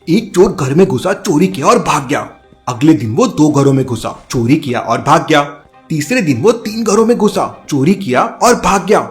एक चोर घर में घुसा, चोरी किया और भाग गया। अगले दिन वो 2 घरों में घुसा, चोरी किया और भाग गया। तीसरे दिन वो 3 घरों में घुसा, चोरी किया और भाग गया।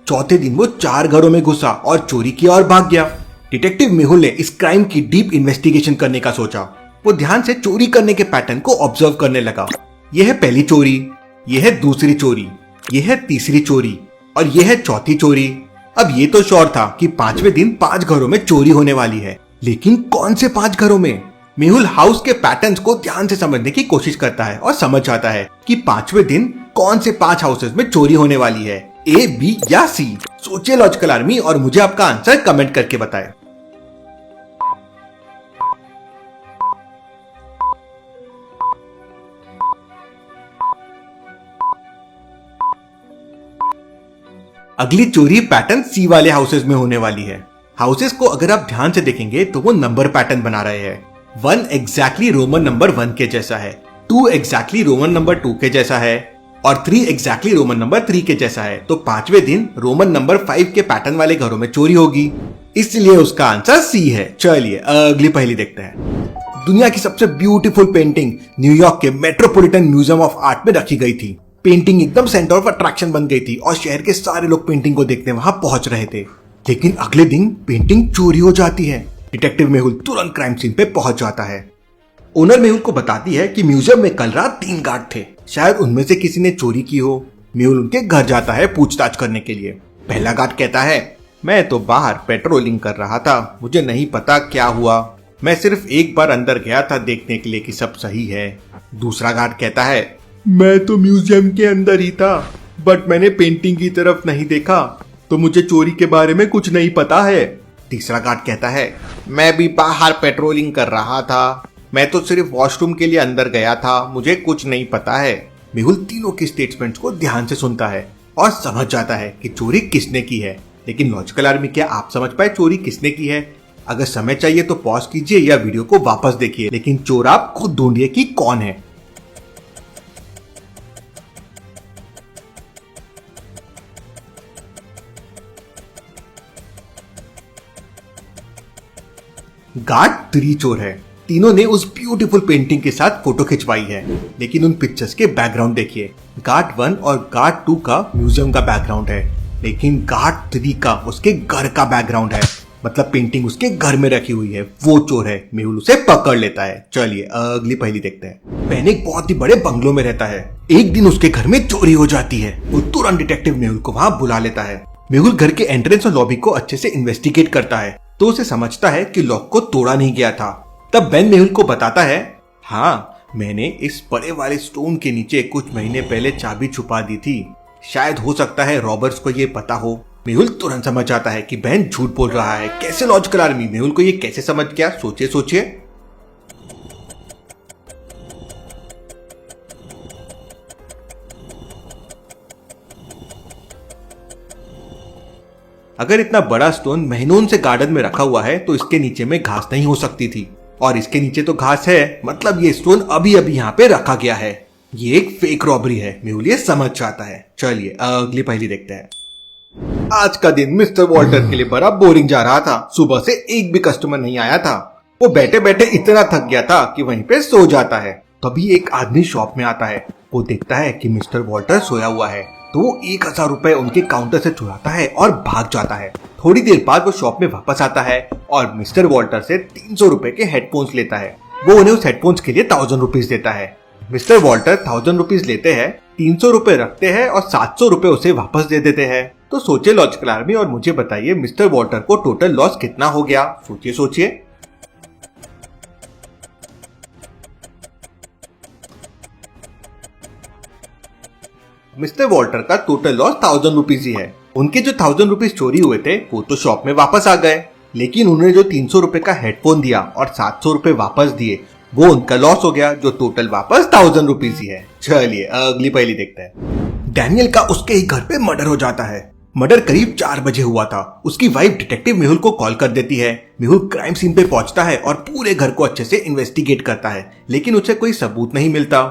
चौथे दिन वो 4 घरों में घुसा और चोरी किया और भाग गया। डिटेक्टिव मेहुल ने इस क्राइम की डीप इन्वेस्टिगेशन करने का सोचा। वो ध्यान से चोरी करने के पैटर्न को ऑब्जर्व करने लगा। यह है पहली चोरी, यह है दूसरी चोरी, यह है तीसरी चोरी और यह है चौथी चोरी। अब ये तो श्योर था कि 5वें दिन 5 घरों में चोरी होने वाली है, लेकिन कौन से 5 घरों में? मेहुल हाउस के पैटर्न्स को ध्यान से समझने की कोशिश करता है और समझ जाता है कि 5वें दिन कौन से 5 हाउसेस में चोरी होने वाली है, ए, बी या सी। सोचिए लॉजिकल आर्मी और मुझे आपका आंसर कमेंट करके बताएं। अगली चोरी पैटर्न सी वाले हाउसेस में होने वाली है। हाउसेस को अगर आप ध्यान से देखेंगे तो वो नंबर पैटर्न बना रहे हैं। 1 एग्जैक्टली रोमन नंबर 1 के जैसा है, 2 एग्जैक्टली रोमन नंबर 2 के जैसा है और 3 एग्जैक्टली रोमन नंबर 3 के जैसा है। तो 5वें दिन रोमन नंबर 5 के पैटर्न वाले घरों में चोरी होगी, इसलिए उसका आंसर सी है। चलिए अगली पहेली देखते हैं। दुनिया की सबसे ब्यूटीफुल पेंटिंग न्यूयॉर्क के मेट्रोपॉलिटन म्यूजियम ऑफ आर्ट में रखी गई थी। पेंटिंग एकदम सेंटर ऑफ अट्रैक्शन बन गई थी और शहर के सारे लोग पेंटिंग को देखने वहां पहुंच रहे थे। लेकिन अगले दिन पेंटिंग चोरी हो जाती है। डिटेक्टिव मेहुल तुरंत क्राइम सीन पे पहुंच जाता है। ओनर मेहुल को बताती है कि म्यूजियम में कल रात 3 गार्ड थे, शायद उनमें से किसी ने चोरी की हो। मेहुल उनके घर जाता है पूछताछ करने के लिए। पहला गार्ड कहता है, मैं तो बाहर पेट्रोलिंग कर रहा था, मुझे नहीं पता क्या हुआ, मैं सिर्फ एक बार अंदर गया था देखने के लिए कि सब सही है। दूसरा गार्ड कहता है, मैं तो म्यूजियम के अंदर ही था, बट मैंने पेंटिंग की तरफ नहीं देखा, तो मुझे चोरी के बारे में कुछ नहीं पता है। तीसरा गार्ड कहता है, मैं भी बाहर पेट्रोलिंग कर रहा था, मैं तो सिर्फ वॉशरूम के लिए अंदर गया था, मुझे कुछ नहीं पता है। मेहुल तीनों के स्टेटमेंट्स को ध्यान से सुनता है और समझ जाता है कि चोरी किसने की है। लेकिन लॉजिकल आर्मी, क्या आप समझ पाए चोरी किसने की है? अगर समय चाहिए तो पॉज कीजिए या वीडियो को वापस देखिए, लेकिन चोर आप खुद ढूंढिए कि कौन है। गार्ड 3 चोर है। तीनों ने उस ब्यूटीफुल पेंटिंग के साथ फोटो खिंचवाई है, लेकिन उन पिक्चर्स के बैकग्राउंड देखिए। गार्ड 1 और गार्ड 2 का म्यूजियम का बैकग्राउंड है, लेकिन गार्ड 3 का उसके घर का बैकग्राउंड है, मतलब पेंटिंग उसके घर में रखी हुई है। वो चोर है। मेहुल उसे पकड़ लेता है। चलिए अगली पहेली देखते हैं। बेन एक बहुत ही बड़े बंगलों में रहता है। एक दिन उसके घर में चोरी हो जाती है। वो तुरंत डिटेक्टिव मेहुल को वहां बुला लेता है। मेहुल घर के एंट्रेंस और लॉबी को अच्छे से इन्वेस्टिगेट करता है, तो उसे समझता है कि लॉक को तोड़ा नहीं गया था। तब बेन मेहुल को बताता है, हाँ, मैंने इस बड़े वाले स्टोन के नीचे कुछ महीने पहले चाबी छुपा दी थी, शायद हो सकता है रॉबर्स को ये पता हो। मेहुल तुरंत समझ जाता है कि बेन झूठ बोल रहा है। कैसे लॉजिकल आर्मी, मेहुल को ये कैसे समझ गया? सोचिए सोचिए। अगर इतना बड़ा स्टोन महीनों से गार्डन में रखा हुआ है तो इसके नीचे में घास नहीं हो सकती थी, और इसके नीचे तो घास है, मतलब ये स्टोन अभी अभी यहाँ पे रखा गया है। ये एक फेक रॉबरी है। मेहुल ये समझ जाता है। चलिए अगली पहेली देखते हैं। आज का दिन मिस्टर वॉल्टर के लिए बड़ा बोरिंग जा रहा था। सुबह से एक भी कस्टमर नहीं आया था। वो बैठे बैठे इतना थक गया था कि वहीं पे सो जाता है। तभी एक आदमी शॉप में आता है। वो देखता है कि मिस्टर वॉल्टर सोया हुआ है, तो वो 1000 रुपए उनके काउंटर से चुराता है और भाग जाता है। थोड़ी देर बाद वो शॉप में वापस आता है और मिस्टर वॉल्टर से 300 रुपए के हेडफोन्स लेता है। वो उन्हें उस हेडफोन्स के लिए 1000 रुपीज देता है। मिस्टर वॉल्टर 1000 रुपीज लेते हैं, 300 रुपए रखते हैं और 700 रुपए उसे वापस दे देते हैं। तो सोचिए लॉजिकल आर्मी और मुझे बताइए मिस्टर वॉल्टर को टोटल लॉस कितना हो गया? सोचिए सोचिए। मिस्टर वॉल्टर का टोटल लॉस 1000 रुपीज ही है। उनके जो 1000 रुपीज चोरी हुए थे वो तो शॉप में वापस आ गए, लेकिन उन्होंने जो 300 रुपए का हेडफोन दिया और 700 रुपए वापस दिए, वो उनका लॉस हो गया, जो टोटल वापस 1000 रुपीज ही है। चलिए अगली पहेली देखते हैं। डैनियल का उसके ही घर पे मर्डर हो जाता है। मर्डर करीब 4 बजे हुआ था। उसकी वाइफ डिटेक्टिव मेहुल को कॉल कर देती है। मेहुल क्राइम सीन पे पहुंचता है और पूरे घर को अच्छे से इन्वेस्टिगेट करता है, लेकिन उसे कोई सबूत नहीं मिलता।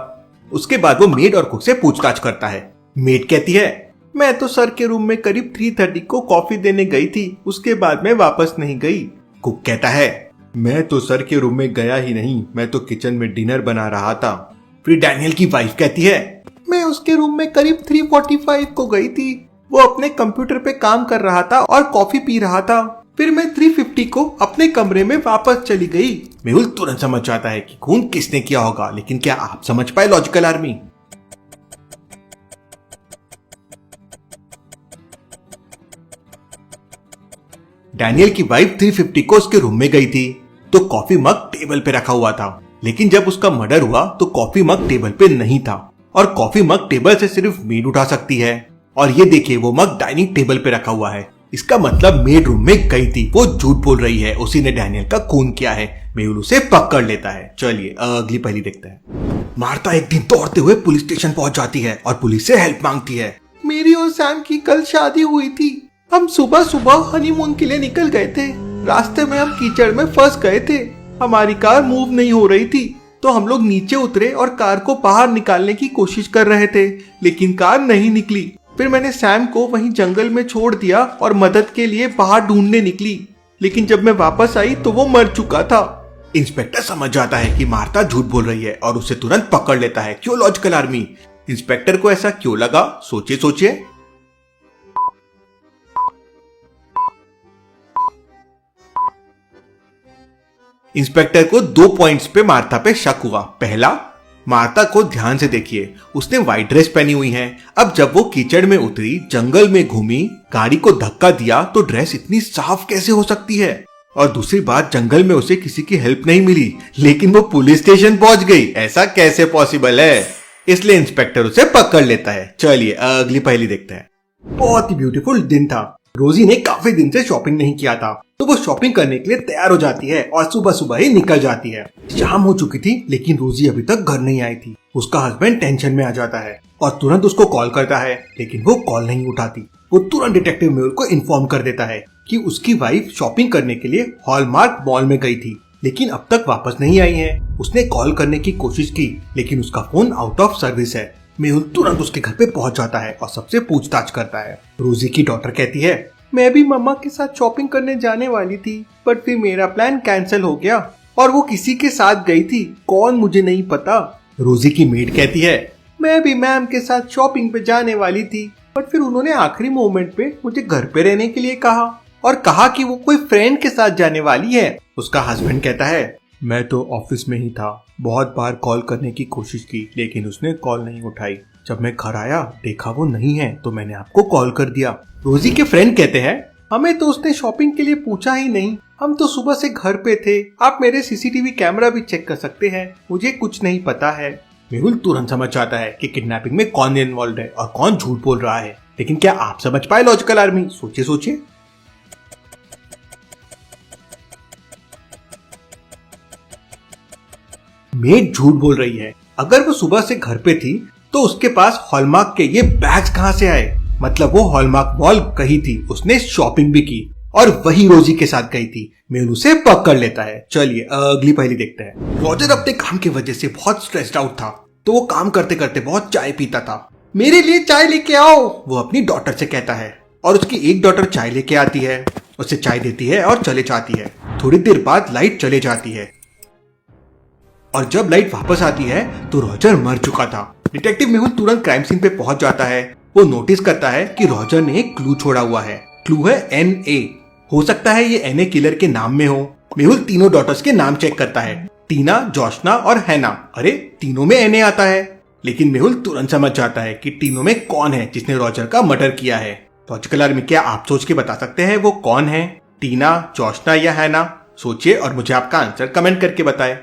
उसके बाद वो मेड और कुक से पूछताछ करता है। मेड कहती है, मैं तो सर के रूम में करीब 3:30 को कॉफी देने गई थी, उसके बाद मैं वापस नहीं गई। कुक कहता है, मैं तो सर के रूम में गया ही नहीं, मैं तो किचन में डिनर बना रहा था। फिर डैनियल की वाइफ कहती है, मैं उसके रूम में करीब 3:45 को गई थी। वो अपने कंप्यूटर पे काम कर रहा था और कॉफी पी रहा था। फिर मैं 3:50 को अपने कमरे में वापस चली गई। मेहुल तुरंत समझ जाता है कि खून किसने किया होगा, लेकिन क्या आप समझ पाए लॉजिकल आर्मी? डैनियल की वाइफ 3:50 को उसके रूम में गई थी तो कॉफी मग टेबल पे रखा हुआ था, लेकिन जब उसका मर्डर हुआ तो कॉफी मग टेबल पे नहीं था और कॉफी मग टेबल से सिर्फ मेड उठा सकती है। और ये देखिए, वो मग डाइनिंग टेबल पे रखा हुआ है। इसका मतलब मेड रूम में गई थी। वो झूठ बोल रही है, उसी ने डैनियल का खून किया है। मेहुल उसे पकड़ लेता है। चलिए अगली पहली देखते हैं। मार्था एक दिन दौड़ते हुए पुलिस स्टेशन पहुंच जाती है और पुलिस से हेल्प मांगती है। मेरी और सैम की कल शादी हुई थी। हम सुबह सुबह हनीमून के लिए निकल गए थे। रास्ते में हम कीचड़ में फंस गए थे। हमारी कार मूव नहीं हो रही थी तो हम लोग नीचे उतरे और कार को बाहर निकालने की कोशिश कर रहे थे, लेकिन कार नहीं निकली। फिर मैंने सैम को वहीं जंगल में छोड़ दिया और मदद के लिए बाहर ढूंढने निकली, लेकिन जब मैं वापस आई तो वो मर चुका था। इंस्पेक्टर समझ जाता है कि मार्था झूठ बोल रही है और उसे तुरंत पकड़ लेता है। क्यों लॉजिकल आर्मी? इंस्पेक्टर को ऐसा क्यों लगा? सोचिए सोचिए। इंस्पेक्टर को 2 पॉइंट्स पे मार्था पे शक हुआ। पहला, मार्था को ध्यान से देखिए, उसने व्हाइट ड्रेस पहनी हुई है। अब जब वो कीचड़ में उतरी, जंगल में घूमी, गाड़ी को धक्का दिया तो ड्रेस इतनी साफ कैसे हो सकती है? और दूसरी बात, जंगल में उसे किसी की हेल्प नहीं मिली, लेकिन वो पुलिस स्टेशन पहुंच गई। ऐसा कैसे पॉसिबल है? इसलिए इंस्पेक्टर उसे पकड़ लेता है। चलिए अगली पहेली देखते हैं। बहुत ही ब्यूटीफुल दिन था। रोजी ने काफी दिन से शॉपिंग नहीं किया था तो वो शॉपिंग करने के लिए तैयार हो जाती है और सुबह सुबह ही निकल जाती है। शाम हो चुकी थी लेकिन रोजी अभी तक घर नहीं आई थी। उसका हस्बैंड टेंशन में आ जाता है और तुरंत उसको कॉल करता है, लेकिन वो कॉल नहीं उठाती। वो तुरंत डिटेक्टिव मेहुल को इन्फॉर्म कर देता है कि उसकी वाइफ शॉपिंग करने के लिए हॉलमार्क मॉल में गई थी, लेकिन अब तक वापस नहीं आई है। उसने कॉल करने की कोशिश की लेकिन उसका फोन आउट ऑफ सर्विस है। मेहुल तुरंत उसके घर पे पहुंच जाता है और सबसे पूछताछ करता है। रोजी की डॉटर कहती है, मैं भी मम्मा के साथ शॉपिंग करने जाने वाली थी, बट फिर मेरा प्लान कैंसिल हो गया और वो किसी के साथ गई थी, कौन मुझे नहीं पता। रोजी की मेड कहती है, मैं भी मैम के साथ शॉपिंग पे जाने वाली थी, बट फिर उन्होंने आखिरी मोमेंट पे मुझे घर पे रहने के लिए कहा और कहा कि वो कोई फ्रेंड के साथ जाने वाली है। उसका हस्बैंड कहता है, मैं तो ऑफिस में ही था, बहुत बार कॉल करने की कोशिश की लेकिन उसने कॉल नहीं उठाई। जब मैं घर आया देखा वो नहीं है तो मैंने आपको कॉल कर दिया। रोजी के फ्रेंड कहते हैं, हमें तो उसने शॉपिंग के लिए पूछा ही नहीं, हम तो सुबह से घर पे थे। आप मेरे सीसीटीवी कैमरा भी चेक कर सकते हैं, मुझे कुछ नहीं पता है। मेहुल तुरंत समझ जाता है कि किडनैपिंग में कौन इन्वॉल्व है और कौन झूठ बोल रहा है, लेकिन क्या आप समझ पाए लॉजिकल आर्मी? सोचिए सोचिए। मेड झूठ बोल रही है। अगर वो सुबह से घर पे थी तो उसके पास हॉलमार्क के ये बैग्स कहां से आए? मतलब वो हॉलमार्क मॉल गई थी, उसने शॉपिंग भी की और वही रोजी के साथ गई थी। मेहुल उसे पकड़ लेता है। चलिए अगली पहेली देखते हैं। रॉजर अपने काम की वजह से बहुत स्ट्रेस्ड आउट था तो वो काम करते करते बहुत चाय पीता था। मेरे लिए चाय लेके आओ, वो अपनी डॉटर से कहता है और उसकी एक डॉटर चाय लेके आती है, उसे चाय देती है और चले जाती है। थोड़ी देर बाद लाइट चले जाती है और जब लाइट वापस आती है तो रॉजर मर चुका था। डिटेक्टिव मेहुल तुरंत क्राइम सीन पे पहुंच जाता है। वो नोटिस करता है कि रॉजर ने एक क्लू छोड़ा हुआ है। क्लू है NA। हो सकता है ये NA किलर के नाम में हो। मेहुल तीनों डॉटर्स के नाम चेक करता है, टीना, जोशना और हैना। अरे तीनों में NA आता है, लेकिन मेहुल तुरंत समझ जाता है कि तीनों में कौन है जिसने रॉजर का मर्डर किया है। लॉजिकल आर्मी, क्या आप सोच के बता सकते हैं वो कौन है? टीना, जोशना या हैना? सोचिए और मुझे आपका आंसर कमेंट करके बताएं।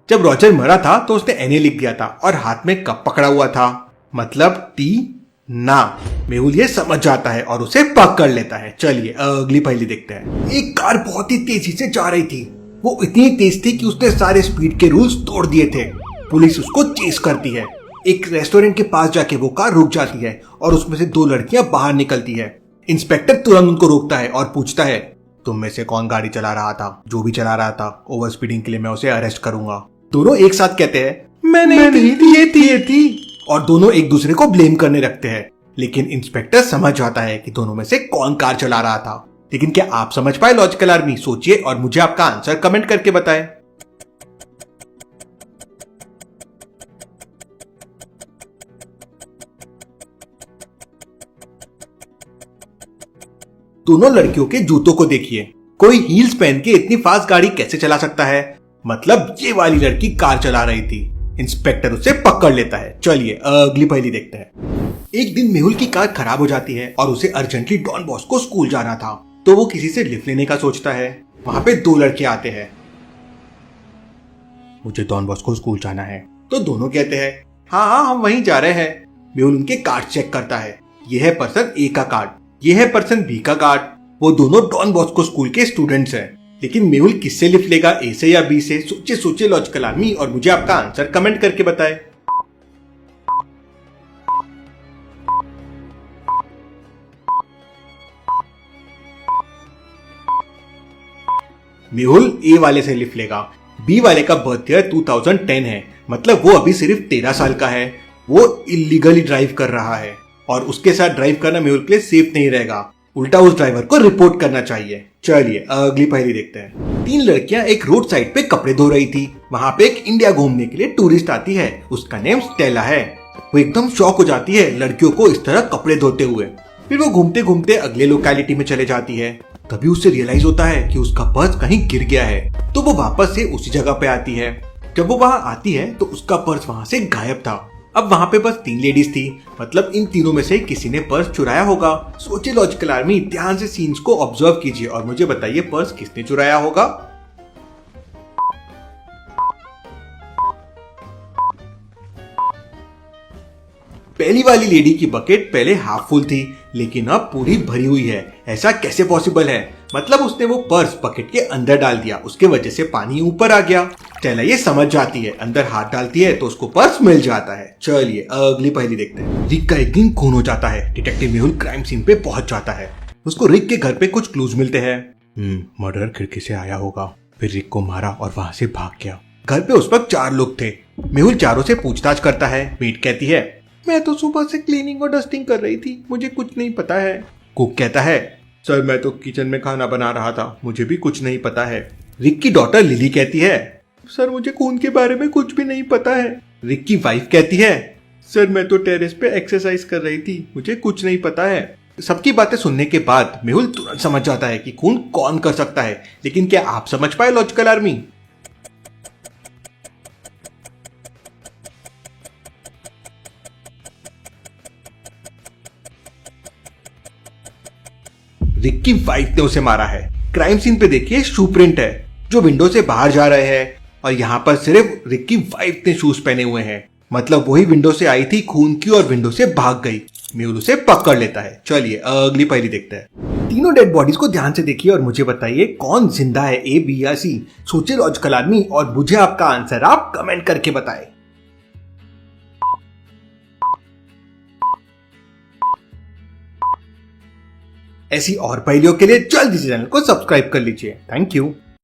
जब रॉजर मरा था तो उसने NA लिख दिया था और हाथ में कप पकड़ा हुआ था, मतलब टी ना। मेहुल ये समझ जाता है और उसे पकड़ लेता है। चलिए अगली पहेली देखते हैं। एक कार बहुत ही तेजी से जा रही थी। वो इतनी तेज थी कि उसने सारे स्पीड के रूल्स तोड़ दिए थे। पुलिस उसको चेस करती है। एक रेस्टोरेंट के पास जाके वो कार रुक जाती है और उसमें से 2 लड़कियां बाहर निकलती है। इंस्पेक्टर तुरंत उनको रोकता है और पूछता है, तुम में से कौन गाड़ी चला रहा था? जो भी चला रहा था, ओवर स्पीडिंग के लिए मैं उसे अरेस्ट करूंगा। दोनों एक साथ कहते हैं, मैं नहीं थी। और दोनों एक दूसरे को ब्लेम करने लगते हैं। लेकिन इंस्पेक्टर समझ जाता है कि दोनों में से कौन कार चला रहा था। लेकिन क्या आप समझ पाए लॉजिकल आर्मी? सोचिए और मुझे आपका आंसर कमेंट करके बताएं। दोनों लड़कियों के जूतों को देखिए। कोई हील्स पहन के इतनी फास्ट गाड़ी कैसे चला सकता है? मतलब ये वाली लड़की कार चला रही थी। इंस्पेक्टर उसे पकड़ लेता है। चलिए अगली पहेली देखते हैं। एक दिन मेहुल की कार खराब हो जाती है और उसे अर्जेंटली डॉन बॉस्को स्कूल जाना था, तो वो किसी से लिफ्ट लेने का सोचता है। वहां पे दो लड़के आते हैं। मुझे डॉन बॉस्को स्कूल जाना है। तो दोनों कहते हैं हाँ हम वहीं जा रहे हैं। मेहुल उनके कार्ड चेक करता है। यह है पर्सन ए का कार्ड, यह है पर्सन बी का कार्ड। वो दोनों डॉन बॉस्को स्कूल के स्टूडेंट्स हैं। लेकिन मेहुल किससे लिफ्ट लेगा, ए से या बी से? सोचिए लॉजिकल आर्मी और मुझे आपका आंसर कमेंट करके बताएं। मेहुल ए वाले से लिफ्ट लेगा। बी वाले का बर्थ ईयर 2010 है, मतलब वो अभी सिर्फ 13 साल का है। वो इलीगली ड्राइव कर रहा है और उसके साथ ड्राइव करना मेहुल के लिए सेफ नहीं रहेगा। उल्टा उस ड्राइवर को रिपोर्ट करना चाहिए। चलिए अगली पहेली देखते हैं। 3 लड़कियां एक रोड साइड पे कपड़े धो रही थी। वहां पे एक इंडिया घूमने के लिए टूरिस्ट आती है। उसका नेम स्टेला है। वो एकदम शॉक हो जाती है लड़कियों को इस तरह कपड़े धोते हुए। फिर वो घूमते घूमते अगले लोकेलिटी में चले जाती है। तभी उसे रियलाइज होता है कि उसका पर्स कहीं गिर गया है। तो वो वापस से उसी जगह पे आती है। जब वो वहां आती है तो उसका पर्स वहां से गायब था। अब वहां पे बस 3 लेडीज थी, मतलब इन तीनों में से किसी ने पर्स चुराया होगा। सोचिए लॉजिकल आर्मी, ध्यान से सीन्स को ऑब्जर्व कीजिए और मुझे बताइए पर्स किसने चुराया होगा। पहली वाली लेडी की बकेट पहले हाफ फुल थी, लेकिन अब पूरी भरी हुई है। ऐसा कैसे पॉसिबल है? मतलब उसने वो पर्स बकेट के अंदर डाल दिया, उसके वजह से पानी ऊपर आ गया। स्टेला ये समझ जाती है, अंदर हाथ डालती है तो उसको पर्स मिल जाता है। चलिए अगली पहेली देखते हैं। रिक का एक दिन खून हो जाता है। डिटेक्टिव मेहुल क्राइम सीन पे पहुंच जाता है। उसको रिक के घर पे कुछ क्लूज मिलते हैं। मर्डर खिड़की से आया होगा, फिर रिक को मारा और वहां से भाग गया। घर पे उस वक्त 4 लोग थे। मेहुल चारों से पूछताछ करता है। मेट कहती है मैं तो सुबह से क्लीनिंग और डस्टिंग कर रही थी, मुझे कुछ नहीं पता है। कुक कहता है सर मैं तो किचन में खाना बना रहा था, मुझे भी कुछ नहीं पता है। रिक की डॉटर लिली कहती है सर मुझे खून के बारे में कुछ भी नहीं पता है। रिक की वाइफ कहती है सर मैं तो टेरेस पे एक्सरसाइज कर रही थी, मुझे कुछ नहीं पता है। सबकी बातें सुनने के बाद मेहुल तुरंत समझ जाता है कि खून कौन कर सकता है। लेकिन क्या आप समझ पाए लॉजिकल आर्मी? रिक की वाइफ ने उसे मारा है। क्राइम सीन पे देखिए शू प्रिंट है जो विंडो से बाहर जा रहे हैं और यहाँ पर सिर्फ रिक की वाइफ ने शूज पहने हुए हैं। मतलब वही विंडो से आई थी खून की और विंडो से भाग गई। मेहुल उसे पकड़ लेता है। चलिए अगली पहेली देखते हैं। तीनों डेड बॉडीज को ध्यान से देखिए और मुझे बताइए कौन जिंदा है, ए बी या सी? सोचिए लॉजिकल आदमी और मुझे आपका आंसर आप कमेंट करके बताएं। ऐसी और पहेलियों के लिए जल्दी से चैनल को सब्सक्राइब कर लीजिए। Thank you.